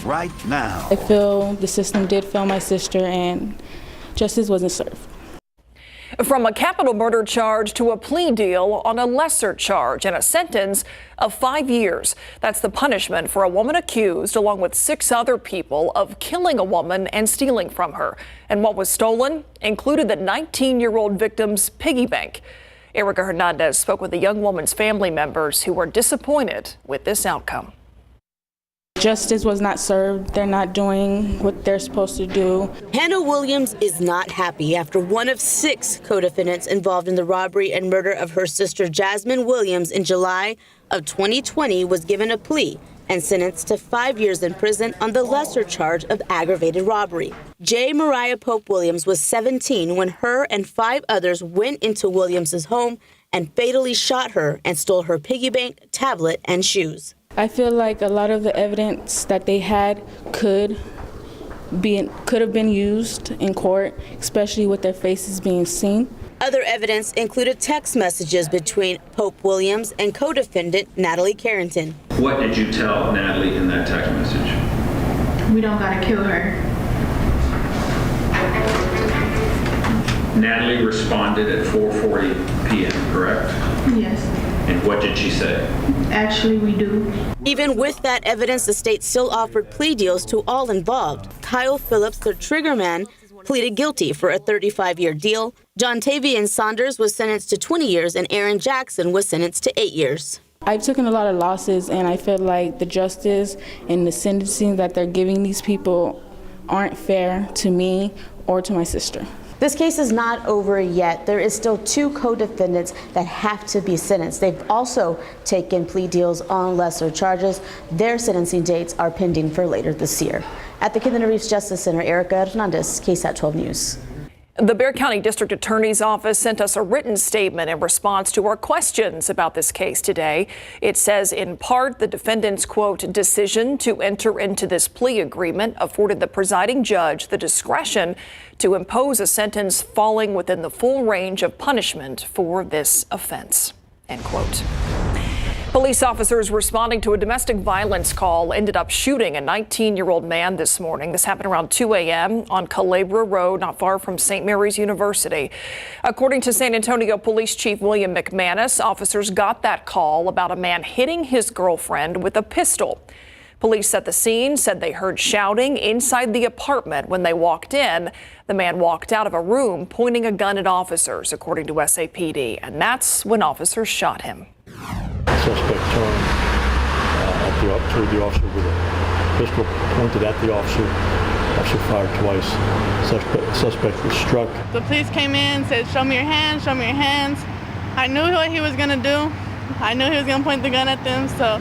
right now. I feel the system did fail my sister and justice wasn't served. From a capital murder charge to a plea deal on a lesser charge and a sentence of 5 years. That's the punishment for a woman accused, along with 6 other people, of killing a woman and stealing from her. And what was stolen included the 19-year-old victim's piggy bank. Erica Hernandez spoke with the young woman's family members who were disappointed with this outcome. Justice was not served. They're not doing what they're supposed to do. Hannah Williams is not happy after one of 6 co-defendants involved in the robbery and murder of her sister Jasmine Williams in July of 2020 was given a plea and sentenced to 5 years in prison on the lesser charge of aggravated robbery. J. Mariah Pope Williams was 17 when her and 5 others went into Williams's home and fatally shot her and stole her piggy bank, tablet, and shoes. I feel like a lot of the evidence that they had could have been used in court, especially with their faces being seen. Other evidence included text messages between Pope Williams and co-defendant Natalie Carrington. What did you tell Natalie in that text message? We don't gotta kill her. Natalie responded at 4:40 p.m., correct? Yes. And what did she say? Actually, we do. Even with that evidence, the state still offered plea deals to all involved. Kyle Phillips, the triggerman, pleaded guilty for a 35-year deal. John Tavian Saunders was sentenced to 20 years, and Aaron Jackson was sentenced to 8 years. I've taken a lot of losses, and I feel like the justice and the sentencing that they're giving these people aren't fair to me or to my sister. This case is not over yet. There is still 2 co-defendants that have to be sentenced. They've also taken plea deals on lesser charges. Their sentencing dates are pending for later this year. At the Kidney Reefs Justice Center, Erica Hernandez, KSAT 12 News. The Bexar County District Attorney's Office sent us a written statement in response to our questions about this case today. It says, in part, the defendant's, quote, decision to enter into this plea agreement afforded the presiding judge the discretion to impose a sentence falling within the full range of punishment for this offense, end quote. Police officers responding to a domestic violence call ended up shooting a 19-year-old man this morning. This happened around 2 a.m. on Culebra Road, not far from St. Mary's University. According to San Antonio Police Chief William McManus, officers got that call about a man hitting his girlfriend with a pistol. Police at the scene said they heard shouting inside the apartment when they walked in. The man walked out of a room pointing a gun at officers, according to SAPD, and that's when officers shot him. Suspect turned toward the officer with a pistol pointed at the officer. Officer fired twice. Suspect was struck. The police came in, said, "Show me your hands, show me your hands." I knew what he was going to do. I knew he was going to point the gun at them, so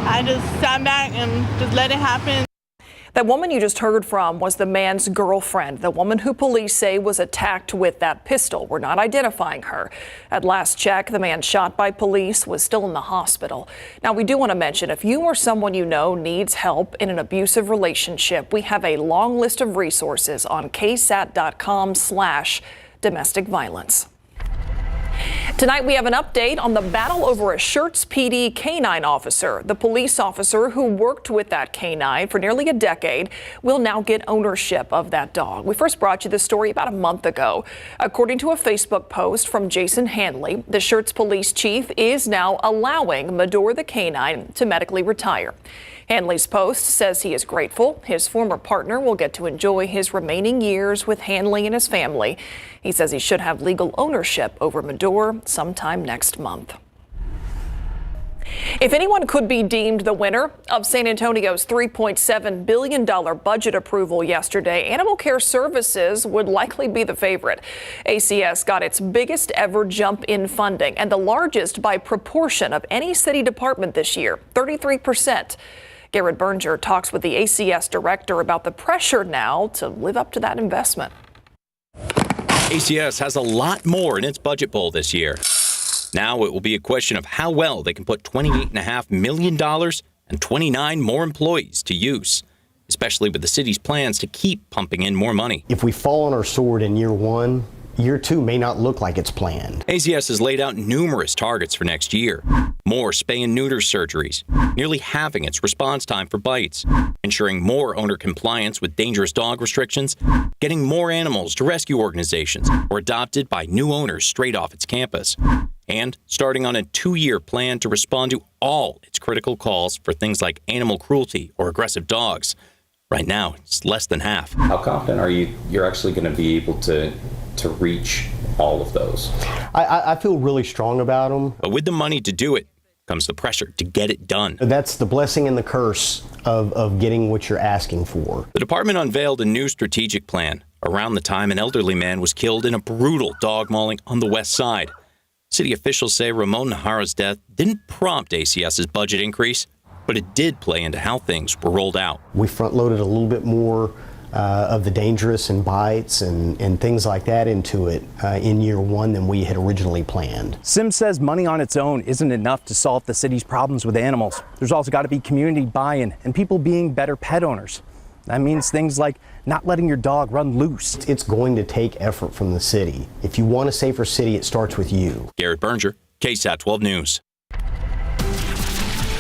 I just sat back and just let it happen. That woman you just heard from was the man's girlfriend, the woman who police say was attacked with that pistol. We're not identifying her. At last check, the man shot by police was still in the hospital. Now, we do want to mention, if you or someone you know needs help in an abusive relationship, we have a long list of resources on ksat.com/domestic violence. Tonight, we have an update on the battle over a Schertz PD canine officer. The police officer who worked with that canine for nearly a decade will now get ownership of that dog. We first brought you this story about a month ago. According to a Facebook post from Jason Hanley, the Schertz police chief is now allowing Mador the canine to medically retire. Hanley's post says he is grateful his former partner will get to enjoy his remaining years with Hanley and his family. He says he should have legal ownership over Mador sometime next month. If anyone could be deemed the winner of San Antonio's $3.7 billion budget approval yesterday, Animal Care Services would likely be the favorite. ACS got its biggest ever jump in funding and the largest by proportion of any city department this year, 33%. Garrett Berger talks with the ACS director about the pressure now to live up to that investment. ACS has a lot more in its budget bowl this year. Now it will be a question of how well they can put $28.5 million and 29 more employees to use, especially with the city's plans to keep pumping in more money. If we fall on our sword in year one year 2 may not look like it's planned. ACS has laid out numerous targets for next year. More spay and neuter surgeries, nearly halving its response time for bites, ensuring more owner compliance with dangerous dog restrictions, getting more animals to rescue organizations or adopted by new owners straight off its campus, and starting on a 2-year plan to respond to all its critical calls for things like animal cruelty or aggressive dogs. Right now, it's less than half. How confident are you're actually going to be able to reach all of those? I feel really strong about them. But with the money to do it comes the pressure to get it done. That's the blessing and the curse of getting what you're asking for. The department unveiled a new strategic plan around the time an elderly man was killed in a brutal dog mauling on the west side. City officials say Ramon Nahara's death didn't prompt ACS's budget increase, but it did play into how things were rolled out. We front-loaded a little bit more of the dangerous and bites and things like that into it in year 1 than we had originally planned. Sims says money on its own isn't enough to solve the city's problems with animals. There's also got to be community buy-in and people being better pet owners. That means things like not letting your dog run loose. It's going to take effort from the city. If you want a safer city, it starts with you. Garrett Berger, KSAT 12 News.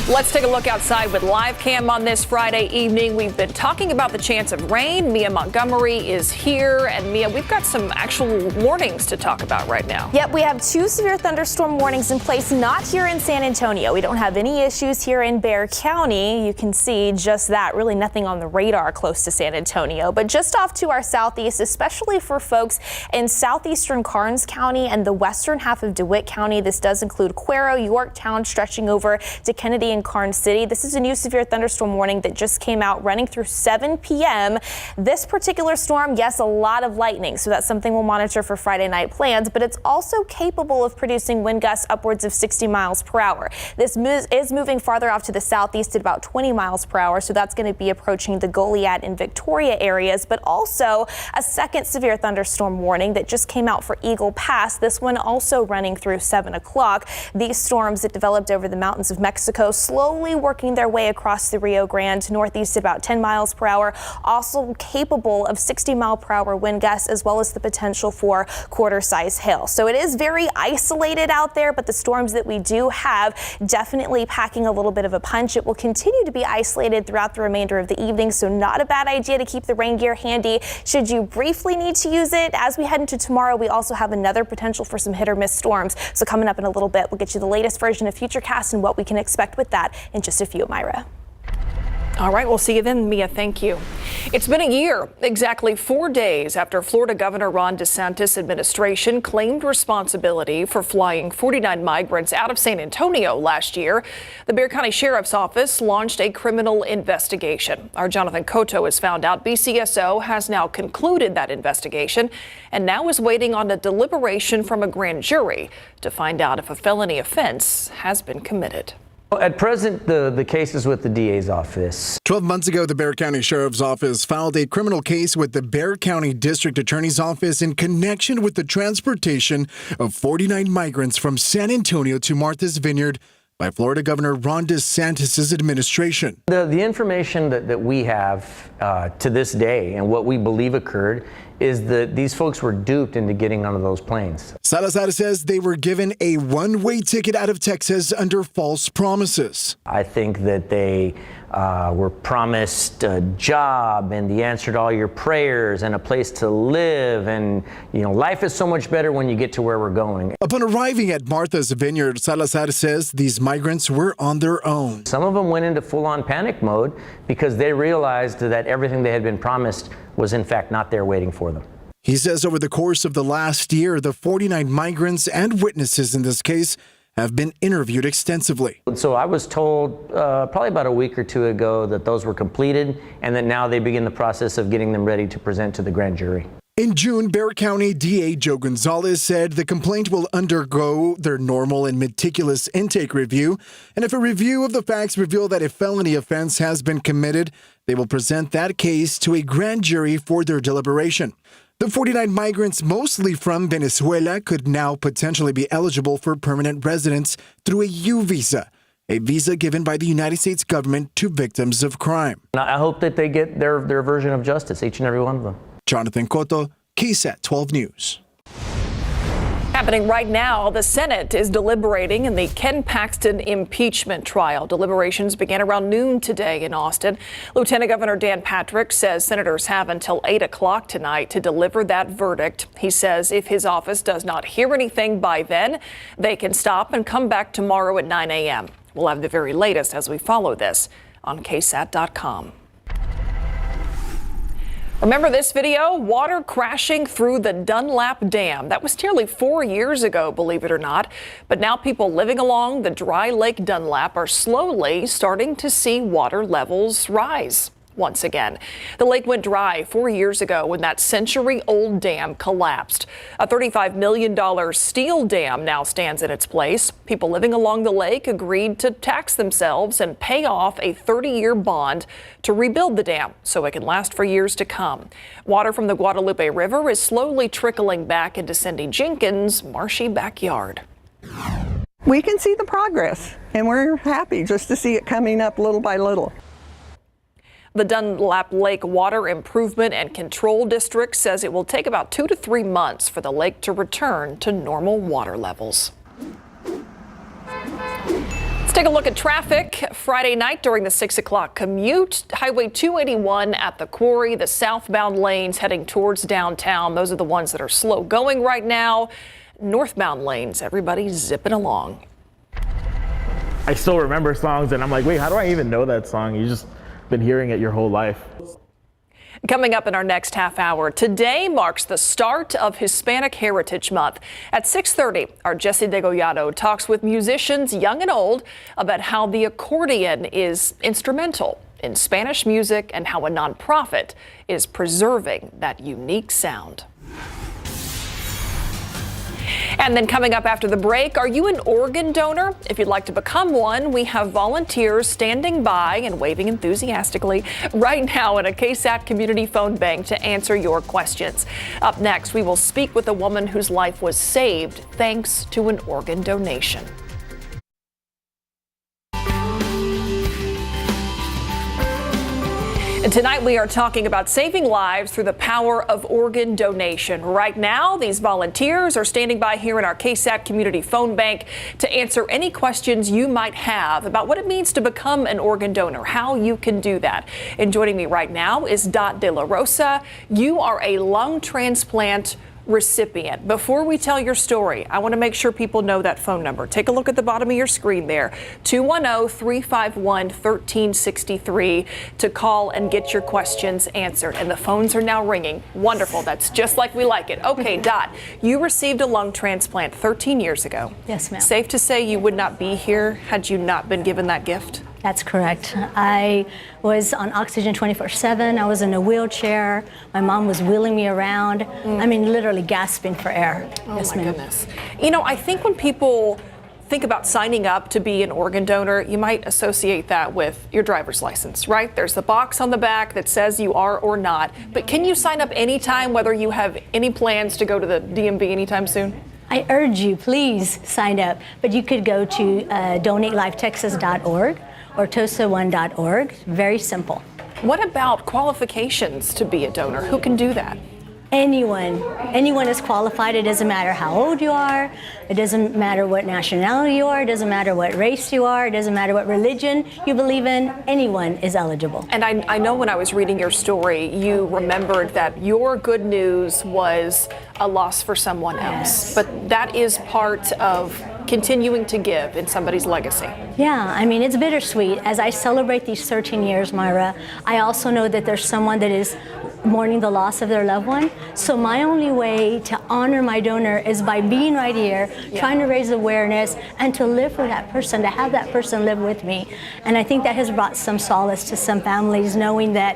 Let's take a look outside with live cam on this Friday evening. We've been talking about the chance of rain. Mia Montgomery is here. And Mia, we've got some actual warnings to talk about right now. Yep, we have 2 severe thunderstorm warnings in place, not here in San Antonio. We don't have any issues here in Bexar County. You can see just that, really nothing on the radar close to San Antonio. But just off to our southeast, especially for folks in southeastern Karnes County and the western half of DeWitt County. This does include Cuero, Yorktown, stretching over to Kennedy and Karnes City. This is a new severe thunderstorm warning that just came out running through 7 p.m. This particular storm, yes, a lot of lightning, so that's something we'll monitor for Friday night plans, but it's also capable of producing wind gusts upwards of 60 miles per hour. This is moving farther off to the southeast at about 20 miles per hour, so that's going to be approaching the Goliad and Victoria areas, but also a second severe thunderstorm warning that just came out for Eagle Pass. This one also running through 7 o'clock. These storms that developed over the mountains of Mexico slowly working their way across the Rio Grande northeast at about 10 miles per hour, also capable of 60 mile per hour wind gusts, as well as the potential for quarter-size hail. So it is very isolated out there, but the storms that we do have definitely packing a little bit of a punch. It will continue to be isolated throughout the remainder of the evening, so not a bad idea to keep the rain gear handy should you briefly need to use it. As we head into tomorrow, we also have another potential for some hit or miss storms. So coming up in a little bit, we'll get you the latest version of Futurecast and what we can expect with that in just a few, Myra. All right, we'll see you then, Mia. Thank you. It's been a year, exactly 4 days after Florida Governor Ron DeSantis' administration claimed responsibility for flying 49 migrants out of San Antonio last year. The Bexar County Sheriff's Office launched a criminal investigation. Our Jonathan Cotto has found out BCSO has now concluded that investigation and now is waiting on a deliberation from a grand jury to find out if a felony offense has been committed. At present, the case is with the DA's office. 12 months ago, the Bexar County Sheriff's Office filed a criminal case with the Bexar County District Attorney's Office in connection with the transportation of 49 migrants from San Antonio to Martha's Vineyard by Florida Governor Ron DeSantis' administration. The information that we have to this day and what we believe occurred is that these folks were duped into getting onto those planes. Salazar says they were given a one-way ticket out of Texas under false promises. I think that they were promised a job and the answer to all your prayers and a place to live, and life is so much better when you get to where we're going. Upon arriving at Martha's Vineyard, Salazar says these migrants were on their own. Some of them went into full-on panic mode because they realized that everything they had been promised was in fact not there waiting for them. He says over the course of the last year, the 49 migrants and witnesses in this case have been interviewed extensively. So I was told probably about a week or 2 ago that those were completed and that now they begin the process of getting them ready to present to the grand jury. In June, Bexar County DA Joe Gonzalez said the complaint will undergo their normal and meticulous intake review, and if a review of the facts reveal that a felony offense has been committed, they will present that case to a grand jury for their deliberation. The 49 migrants, mostly from Venezuela, could now potentially be eligible for permanent residence through a U visa, a visa given by the United States government to victims of crime. I hope that they get their version of justice, each and every one of them. Jonathan Cotto, KSAT 12 News. Happening right now, the Senate is deliberating in the Ken Paxton impeachment trial. Deliberations began around noon today in Austin. Lieutenant Governor Dan Patrick says senators have until 8 o'clock tonight to deliver that verdict. He says if his office does not hear anything by then, they can stop and come back tomorrow at 9 a.m. We'll have the very latest as we follow this on KSAT.com. Remember this video? Water crashing through the Dunlap Dam. That was nearly 4 years ago, believe it or not. But now people living along the dry Lake Dunlap are slowly starting to see water levels rise once again. The lake went dry 4 years ago when that century-old dam collapsed. A $35 million steel dam now stands in its place. People living along the lake agreed to tax themselves and pay off a 30-year bond to rebuild the dam so it can last for years to come. Water from the Guadalupe River is slowly trickling back into Cindy Jenkins' marshy backyard. We can see the progress, and we're happy just to see it coming up little by little. The Dunlap Lake Water Improvement and Control District says it will take about 2 to 3 months for the lake to return to normal water levels. Let's take a look at traffic. Friday night during the 6 o'clock commute, Highway 281 at the quarry, the southbound lanes heading towards downtown. Those are the ones that are slow going right now. Northbound lanes, everybody zipping along. I still remember songs and I'm like, wait, how do I even know that song? You just been hearing it your whole life. Coming up in our next half hour, today marks the start of Hispanic Heritage Month. At 6:30, our Jesse Degollado talks with musicians young and old about how the accordion is instrumental in Spanish music and how a nonprofit is preserving that unique sound. And then coming up after the break, are you an organ donor? If you'd like to become one, we have volunteers standing by and waving enthusiastically right now at a KSAT community phone bank to answer your questions. Up next, we will speak with a woman whose life was saved thanks to an organ donation. And tonight we are talking about saving lives through the power of organ donation. Right now, these volunteers are standing by here in our KSAT community phone bank to answer any questions you might have about what it means to become an organ donor, how you can do that. And joining me right now is Dot De La Rosa. You are a lung transplant recipient. Before we tell your story, I want to make sure people know that phone number. Take a look at the bottom of your screen there, 210-351-1363 to call and get your questions answered. And the phones are now ringing. Wonderful. That's just like we like it. Okay, Dot, you received a lung transplant 13 years ago. Yes, ma'am. Safe to say you would not be here had you not been given that gift? That's correct. I was on oxygen 24/7. I was in a wheelchair. My mom was wheeling me around. I mean, literally gasping for air. Oh, yes, my ma'am. goodness. You know, I think when people think about signing up to be an organ donor, you might associate that with your driver's license, right? There's the box on the back that says you are or not. But can you sign up anytime, whether you have any plans to go to the DMV anytime soon? I urge you, please sign up. But you could go to donatelifetexas.org or TOSA1.org. Very simple. What about qualifications to be a donor? Who can do that? Anyone is qualified. It doesn't matter how old you are. It doesn't matter what nationality you are. It doesn't matter what race you are. It doesn't matter what religion you believe in. Anyone is eligible. And I know when I was reading your story, you remembered that your good news was a loss for someone else. But that is part of continuing to give in somebody's legacy. Yeah, I mean, it's bittersweet. As I celebrate these 13 years, Myra, I also know that there's someone that is mourning the loss of their loved one. So my only way to honor my donor is by being right here, trying to raise awareness and to live for that person, to have that person live with me. And I think that has brought some solace to some families, knowing that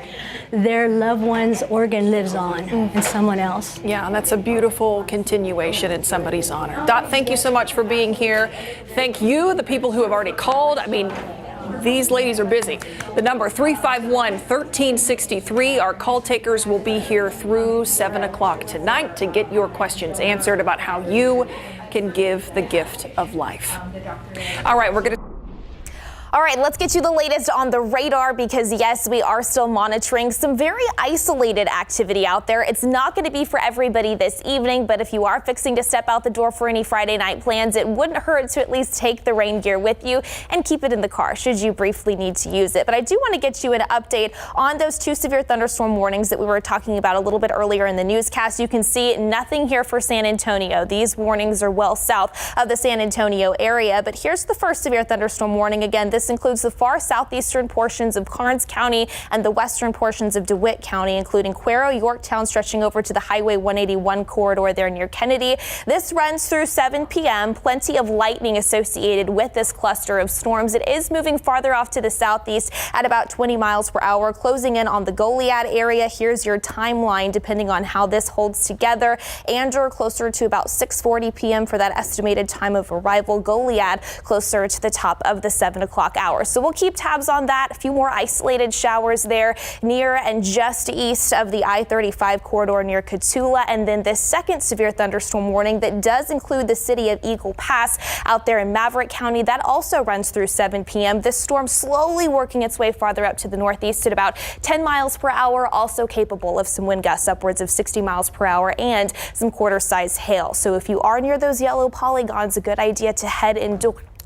their loved one's organ lives on in someone else. Yeah, and that's a beautiful continuation in somebody's honor. Dot, thank you so much for being here. Thank you, the people who have already called. I mean, these ladies are busy. The number 351-1363. Our call takers will be here through 7 o'clock tonight to get your questions answered about how you can give the gift of life. All right, we're going to All right, let's get you the latest on the radar because, yes, we are still monitoring some very isolated activity out there. It's not going to be for everybody this evening, but if you are fixing to step out the door for any Friday night plans, it wouldn't hurt to at least take the rain gear with you and keep it in the car should you briefly need to use it. But I do want to get you an update on those 2 severe thunderstorm warnings that we were talking about a little bit earlier in the newscast. You can see nothing here for San Antonio. These warnings are well south of the San Antonio area, but here's the first severe thunderstorm warning. Again, this includes the far southeastern portions of Karnes County and the western portions of DeWitt County, including Cuero, Yorktown, stretching over to the Highway 181 corridor there near Kennedy. This runs through 7 p.m. Plenty of lightning associated with this cluster of storms. It is moving farther off to the southeast at about 20 miles per hour, closing in on the Goliad area. Here's your timeline depending on how this holds together. Andrew closer to about 6:40 p.m. for that estimated time of arrival. Goliad closer to the top of the 7 o'clock hour. So we'll keep tabs on that. A few more isolated showers there near and just east of the I-35 corridor near Cotulla. And then this second severe thunderstorm warning that does include the city of Eagle Pass out there in Maverick County. That also runs through 7 p.m. This storm slowly working its way farther up to the northeast at about 10 miles per hour, also capable of some wind gusts upwards of 60 miles per hour and some quarter-size hail. So if you are near those yellow polygons, a good idea to head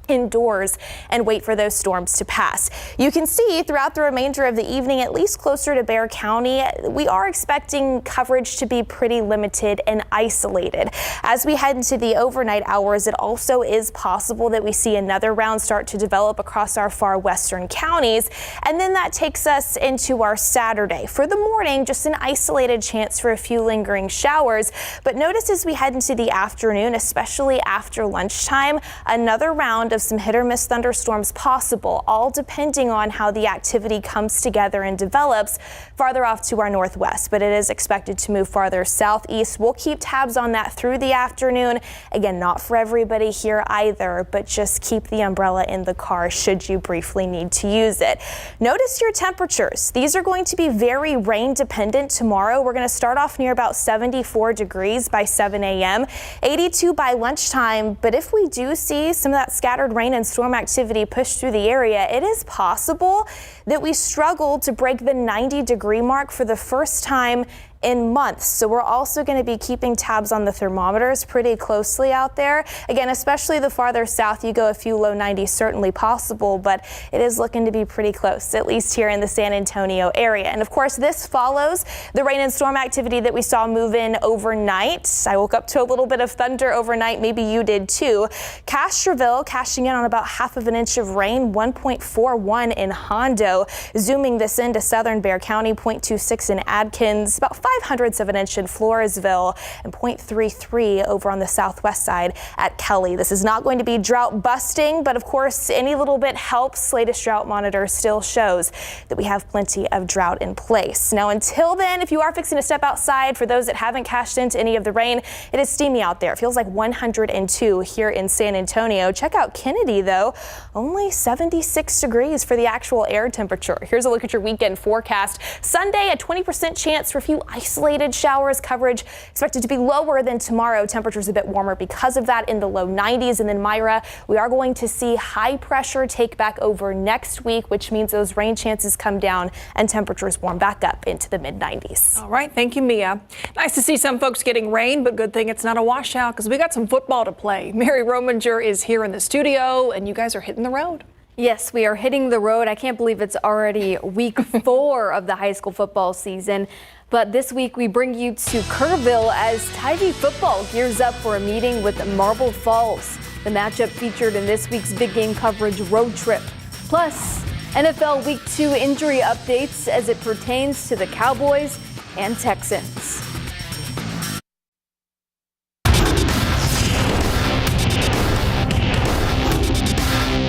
indoors and wait for those storms to pass. You can see throughout the remainder of the evening, at least closer to Bexar County, we are expecting coverage to be pretty limited and isolated. As we head into the overnight hours, it also is possible that we see another round start to develop across our far western counties. And then that takes us into our Saturday. For the morning, just an isolated chance for a few lingering showers. But notice as we head into the afternoon, especially after lunchtime, another round of some hit or miss thunderstorms possible, all depending on how the activity comes together and develops farther off to our northwest. But it is expected to move farther southeast. We'll keep tabs on that through the afternoon. Again, not for everybody here either, but just keep the umbrella in the car should you briefly need to use it. Notice your temperatures. These are going to be very rain dependent tomorrow. We're going to start off near about 74 degrees by 7 a.m., 82 by lunchtime. But if we do see some of that scattered rain and storm activity push through the area, it is possible that we struggle to break the 90-degree mark for the first time in months. So we're also going to be keeping tabs on the thermometers pretty closely out there. Again, especially the farther south you go, a few low 90s certainly possible, but it is looking to be pretty close, at least here in the San Antonio area. And of course, this follows the rain and storm activity that we saw move in overnight. I woke up to a little bit of thunder overnight. Maybe you did too. Castroville cashing in on about half of an inch of rain, 1.41 in Hondo. Zooming this into southern Bexar County, 0.26 in Adkins, about 0.05 of an inch in Floresville, and 0.33 over on the southwest side at Kelly. This is not going to be drought busting, but of course, any little bit helps. Latest drought monitor still shows that we have plenty of drought in place. Now, until then, if you are fixing to step outside, for those that haven't cashed into any of the rain, it is steamy out there. It feels like 102 here in San Antonio. Check out Kennedy, though. Only 76 degrees for the actual air temperature. Here's a look at your weekend forecast. Sunday, a 20% chance for a few isolated showers. Coverage expected to be lower than tomorrow. Temperatures a bit warmer because of that, in the low 90s. And then Myra, we are going to see high pressure take back over next week, which means those rain chances come down and temperatures warm back up into the mid 90s. All right. Thank you, Mia. Nice to see some folks getting rain, but good thing it's not a washout because we got some football to play. Mary Rominger is here in the studio and you guys are hitting the road. Yes, we are hitting the road. I can't believe it's already week 4 of the high school football season. But this week we bring you to Kerrville as Tivy football gears up for a meeting with Marble Falls. The matchup featured in this week's big game coverage road trip. Plus, NFL Week 2 injury updates as it pertains to the Cowboys and Texans.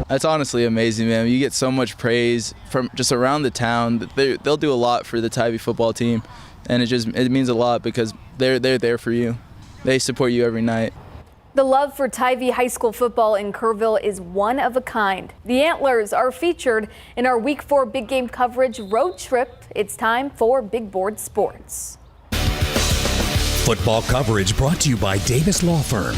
That's honestly amazing, man. You get so much praise from just around the town. They'll do a lot for the Tivy football team, and it means a lot because they're there for you. They support you every night. The love for Tivy high school football in Kerrville is one of a kind. The Antlers are featured in our Week 4 big game coverage road trip. It's time for Big Board Sports. Football coverage brought to you by Davis Law Firm.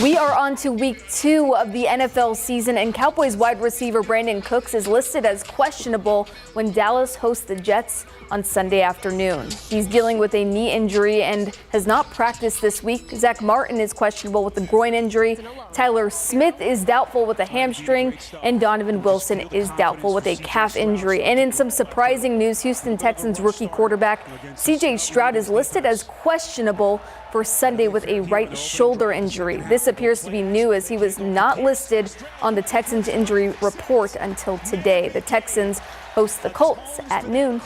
We are on to week 2 of the NFL season, and Cowboys wide receiver Brandon Cooks is listed as questionable when Dallas hosts the Jets on Sunday afternoon. He's dealing with a knee injury and has not practiced this week. Zach Martin is questionable with a groin injury. Tyler Smith is doubtful with a hamstring, and Donovan Wilson is doubtful with a calf injury. And in some surprising news, Houston Texans rookie quarterback CJ Stroud is listed as questionable for Sunday with a right shoulder injury. This appears to be new as he was not listed on the Texans injury report until today. The Texans host the Colts at noon.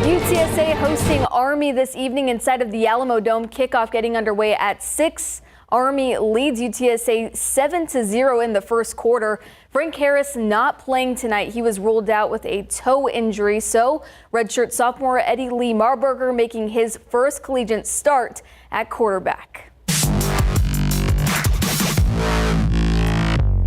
UTSA hosting Army this evening inside of the Alamo Dome. Kickoff getting underway at 6. Army leads UTSA 7-0 in the first quarter. Frank Harris not playing tonight. He was ruled out with a toe injury. So redshirt sophomore Eddie Lee Marburger making his first collegiate start at quarterback.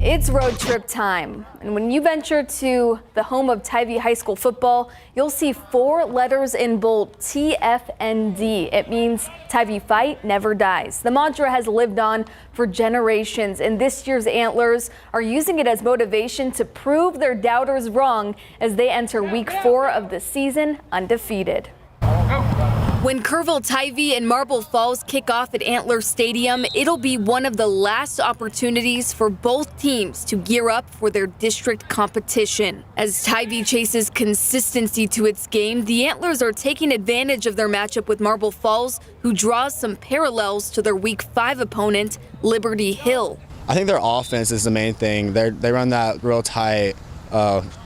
It's road trip time, and when you venture to the home of Tybee High School football, you'll see 4 letters in bold, TFND. It means Tybee Fight Never Dies. The mantra has lived on for generations, and this year's Antlers are using it as motivation to prove their doubters wrong as they enter week 4 of the season undefeated. When Kerrville Tybee and Marble Falls kick off at Antler Stadium, it'll be one of the last opportunities for both teams to gear up for their district competition. As Tybee chases consistency to its game, the Antlers are taking advantage of their matchup with Marble Falls, who draws some parallels to their Week 5 opponent, Liberty Hill. I think their offense is the main thing. They run that real tight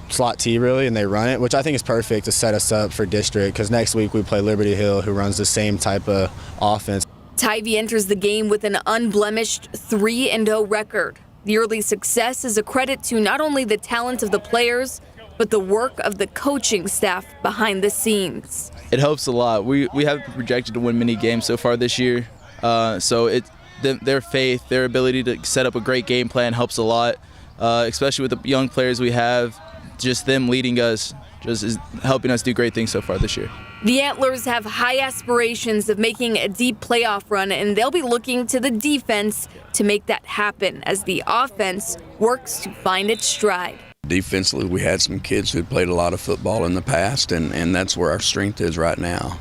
slot T really, and they run it, which I think is perfect to set us up for district because next week we play Liberty Hill, who runs the same type of offense. Tybee enters the game with an unblemished 3-0 record. The early success is a credit to not only the talent of the players, but the work of the coaching staff behind the scenes. It helps a lot. We haven't projected to win many games so far this year, so their faith, their ability to set up a great game plan helps a lot, especially with the young players we have. Just them leading us just is helping us do great things so far this year. The Antlers have high aspirations of making a deep playoff run, and they'll be looking to the defense to make that happen as the offense works to find its stride. Defensively, we had some kids who played a lot of football in the past, and that's where our strength is right now.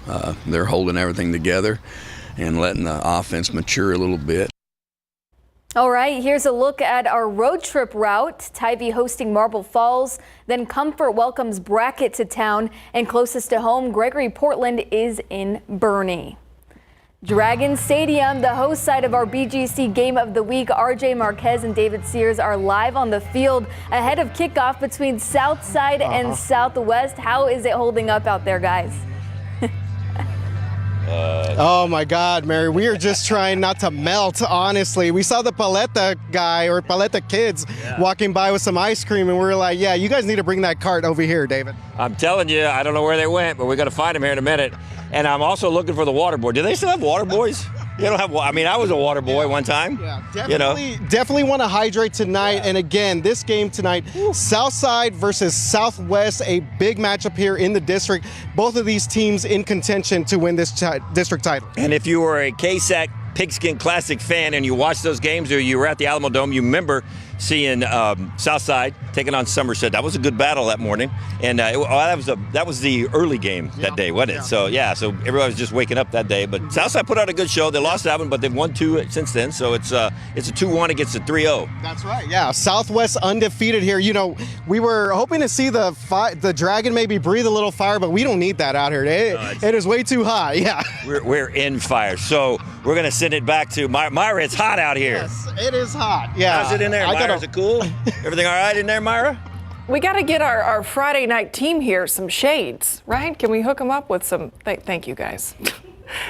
They're holding everything together and letting the offense mature a little bit. All right, here's a look at our road trip route. Tybee hosting Marble Falls, then Comfort welcomes Brackett to town, and closest to home, Gregory Portland is in Bernie. Dragon Stadium, the host side of our BGC Game of the Week. RJ Marquez and David Sears are live on the field ahead of kickoff between Southside and Southwest. How is it holding up out there, guys? Oh my God, Mary, we are just trying not to melt, honestly. We saw the Paleta guy or Paleta kids walking by with some ice cream, and we were like, yeah, you guys need to bring that cart over here, David. I'm telling you, I don't know where they went, but we got to find them here in a minute. And I'm also looking for the water boy. Do they still have water boys? You don't have. I mean, I was a water boy one time. Yeah, definitely want to hydrate tonight. And again, this game tonight, Southside versus Southwest, a big matchup here in the district. Both of these teams in contention to win this district title. And if you were a KSAT Pigskin Classic fan and you watched those games or you were at the Alamo Dome, you remember seeing Southside taking on Somerset. That was a good battle that morning, and that was the early game that day, wasn't it? So so everybody was just waking up that day. But Southside put out a good show. They lost that one, but they've won 2 since then. So it's a 2-1 against a 3-0. That's right. Yeah, Southwest undefeated here. You know, we were hoping to see the Dragon maybe breathe a little fire, but we don't need that out here. It is way too hot. Yeah, we're in fire. So we're gonna send it back to Myra. It's hot out here. Yes, it is hot. Yeah. How's it in there, Myra? Is it cool? Everything all right in there, Myra? We got to get our Friday night team here some shades, right? Can we hook them up with some? Thank you, guys.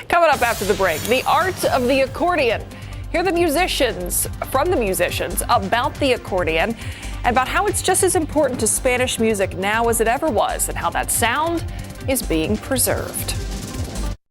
Coming up after the break, the art of the accordion. Hear from the musicians about the accordion and about how it's just as important to Spanish music now as it ever was and how that sound is being preserved.